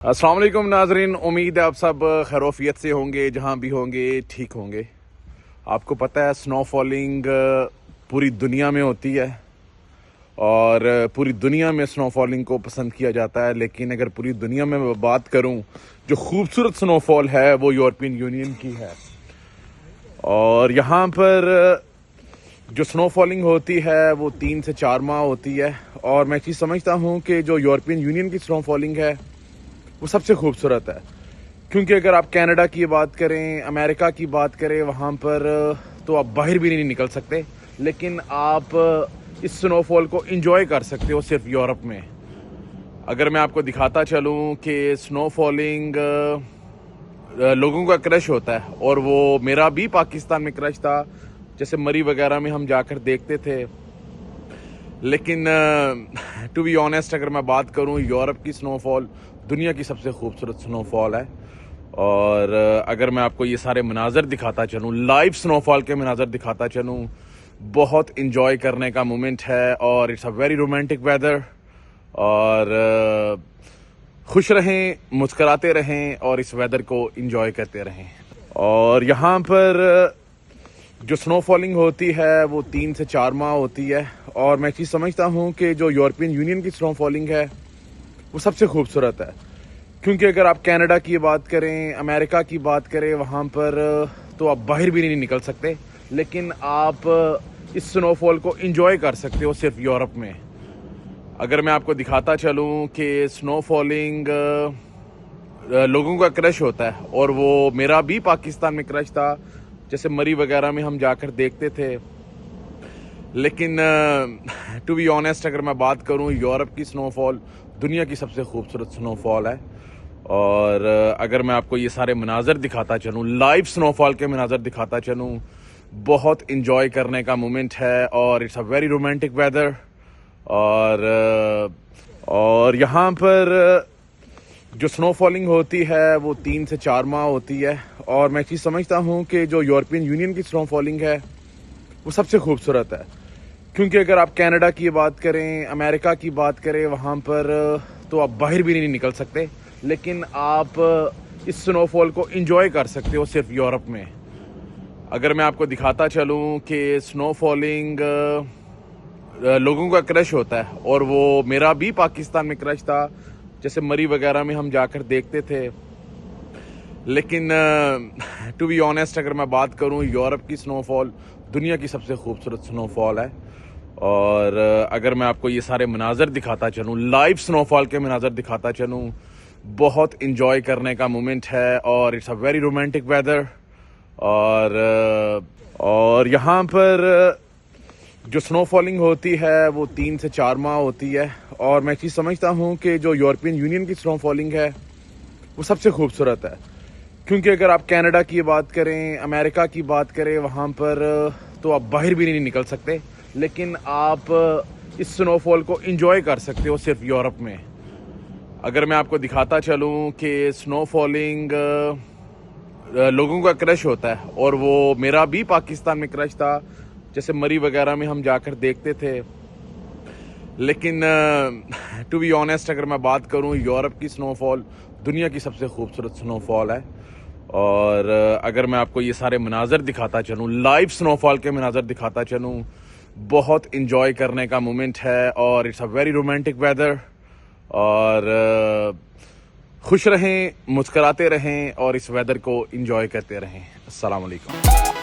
السلام علیکم ناظرین، امید ہے آپ سب خیروفیت سے ہوں گے، جہاں بھی ہوں گے ٹھیک ہوں گے۔ آپ کو پتہ ہے سنو فالنگ پوری دنیا میں ہوتی ہے اور پوری دنیا میں سنو فالنگ کو پسند کیا جاتا ہے، لیکن اگر پوری دنیا میں بات کروں جو خوبصورت سنو فال ہے وہ یورپین یونین کی ہے۔ اور یہاں پر جو سنو فالنگ ہوتی ہے وہ 3 سے 4 ماہ ہوتی ہے، اور میں چیز سمجھتا ہوں کہ جو یورپین یونین کی سنو فالنگ ہے وہ سب سے خوبصورت ہے، کیونکہ اگر آپ کینیڈا کی بات کریں، امریکہ کی بات کریں، وہاں پر تو آپ باہر بھی نہیں نکل سکتے، لیکن آپ اس سنو فال کو انجوائے کر سکتے ہو صرف یورپ میں۔ اگر میں آپ کو دکھاتا چلوں کہ سنو فالنگ لوگوں کا کرش ہوتا ہے، اور وہ میرا بھی پاکستان میں کرش تھا، جیسے مری وغیرہ میں ہم جا کر دیکھتے تھے، لیکن ٹو بی آنیسٹ اگر میں بات کروں، یورپ کی سنو فال دنیا کی سب سے خوبصورت سنو فال ہے۔ اور اگر میں آپ کو یہ سارے مناظر دکھاتا چلوں، لائیو سنو فال کے مناظر دکھاتا چلوں، بہت انجوائے کرنے کا مومنٹ ہے، اور it's a very romantic weather. اور خوش رہیں، مسکراتے رہیں، اور اس ویدر کو انجوائے کرتے رہیں۔ اور یہاں پر جو سنو فالنگ ہوتی ہے وہ 3 سے 4 ماہ ہوتی ہے، اور میں چیز سمجھتا ہوں کہ جو یورپین یونین کی سنو فالنگ ہے وہ سب سے خوبصورت ہے، کیونکہ اگر آپ کینیڈا کی بات کریں، امریکہ کی بات کریں، وہاں پر تو آپ باہر بھی نہیں نکل سکتے، لیکن آپ اس سنو فال کو انجوائے کر سکتے ہو صرف یورپ میں۔ اگر میں آپ کو دکھاتا چلوں کہ سنو فالنگ لوگوں کا کرش ہوتا ہے، اور وہ میرا بھی پاکستان میں کرش تھا، جیسے مری وغیرہ میں ہم جا کر دیکھتے تھے، لیکن ٹو بی آنیسٹ اگر میں بات کروں، یورپ کی سنو فال دنیا کی سب سے خوبصورت سنو فال ہے۔ اور اگر میں آپ کو یہ سارے مناظر دکھاتا چلوں، لائیو سنو فال کے مناظر دکھاتا چلوں، بہت انجوائے کرنے کا مومنٹ ہے، اور it's a very romantic weather. اور یہاں پر جو سنو فالنگ ہوتی ہے وہ 3 سے 4 ماہ ہوتی ہے، اور میں چیز سمجھتا ہوں کہ جو یورپین یونین کی سنو فالنگ ہے وہ سب سے خوبصورت ہے، کیونکہ اگر آپ کینیڈا کی بات کریں، امریکہ کی بات کریں، وہاں پر تو آپ باہر بھی نہیں نکل سکتے، لیکن آپ اس سنو فال کو انجوائے کر سکتے ہو صرف یورپ میں۔ اگر میں آپ کو دکھاتا چلوں کہ سنو فالنگ لوگوں کا کرش ہوتا ہے، اور وہ میرا بھی پاکستان میں کرش تھا، جیسے مری وغیرہ میں ہم جا کر دیکھتے تھے، لیکن ٹو بی آنیسٹ اگر میں بات کروں، یورپ کی سنو فال دنیا کی سب سے خوبصورت سنو فال ہے۔ اور اگر میں آپ کو یہ سارے مناظر دکھاتا چلوں، لائیو سنو فال کے مناظر دکھاتا چلوں، بہت انجوائے کرنے کا مومنٹ ہے، اور it's a very romantic weather. اور یہاں پر جو سنو فالنگ ہوتی ہے وہ 3 سے 4 ماہ ہوتی ہے، اور میں چیز سمجھتا ہوں کہ جو یورپین یونین کی سنو فالنگ ہے وہ سب سے خوبصورت ہے، کیونکہ اگر آپ کینیڈا کی بات کریں، امریکہ کی بات کریں، وہاں پر تو آپ باہر بھی نہیں نکل سکتے، لیکن آپ اس سنو فال کو انجوائے کر سکتے ہو صرف یورپ میں۔ اگر میں آپ کو دکھاتا چلوں کہ سنو فالنگ لوگوں کا کرش ہوتا ہے، اور وہ میرا بھی پاکستان میں کرش تھا، جیسے مری وغیرہ میں ہم جا کر دیکھتے تھے، لیکن ٹو بی آنیسٹ اگر میں بات کروں، یورپ کی سنو فال دنیا کی سب سے خوبصورت سنو فال ہے۔ اور اگر میں آپ کو یہ سارے مناظر دکھاتا چلوں، لائیو سنو فال کے مناظر دکھاتا چلوں، بہت انجوائے کرنے کا مومنٹ ہے، اور it's a very romantic weather. اور خوش رہیں، مسکراتے رہیں، اور اس ویدر کو انجوائے کرتے رہیں۔ السلام علیکم۔